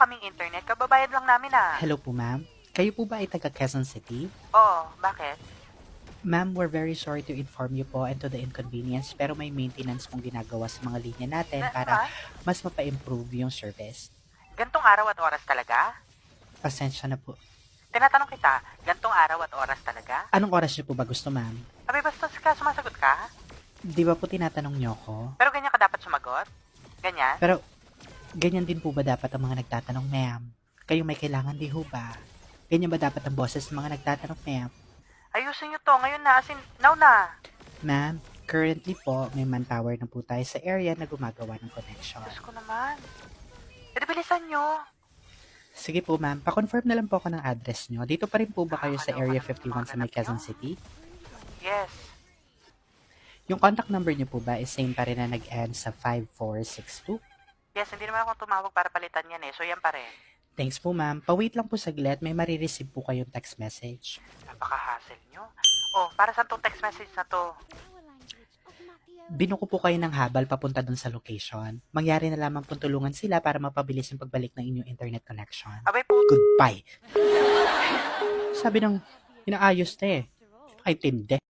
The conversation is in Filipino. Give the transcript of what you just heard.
kaming internet, kababayad lang namin ah. Hello po, ma'am. Kayo po ba ay taga Quezon City? Oo, bakit? Ma'am, we're very sorry to inform you po and to the inconvenience, pero may maintenance pong ginagawa sa mga linya natin para Naman? mas mapa-improve yung service. Gantong araw at oras talaga? Pasensya na po. Tinatanong kita, gantong araw at oras talaga? Anong oras niyo po ba gusto, ma'am? Abay, basta ka, sumasagot ka? Di ba po tinatanong niyo ako? Pero ganyan ka dapat sumagot? Ganyan? Pero, ganyan din po ba dapat ang mga nagtatanong, ma'am? Kayo may kailangan di ho ba? Ganyan ba dapat ang boses ng mga nagtatanong, ma'am? Ayusin nyo to, ngayon na, as in, now na. Ma'am, currently po, may manpower na po tayo sa area na gumagawa ng connection. Diyos ko naman. E, bilisan nyo. Sige po, ma'am. Pa-confirm na lang po ako ng address nyo. Dito pa rin po ba kayo sa Area 51 sa may Quezon City? Yes. Yung contact number nyo po ba is same pa rin na nag-end sa 5462? Yes, hindi naman ako tumawag para palitan yan eh, so yan pa rin. Thanks po, ma'am. Pa-wait lang po saglit. May marireceive po kayong text message. Napaka-hassle nyo. Oh, para saan tong text message na to? Binuko po kayo ng habal papunta dun sa location. Mangyari na lamang pong tulungan sila para mapabilis yung pagbalik ng inyong internet connection. Abay po, Goodbye. Sabi ng inaayos na eh. Ay, tinde.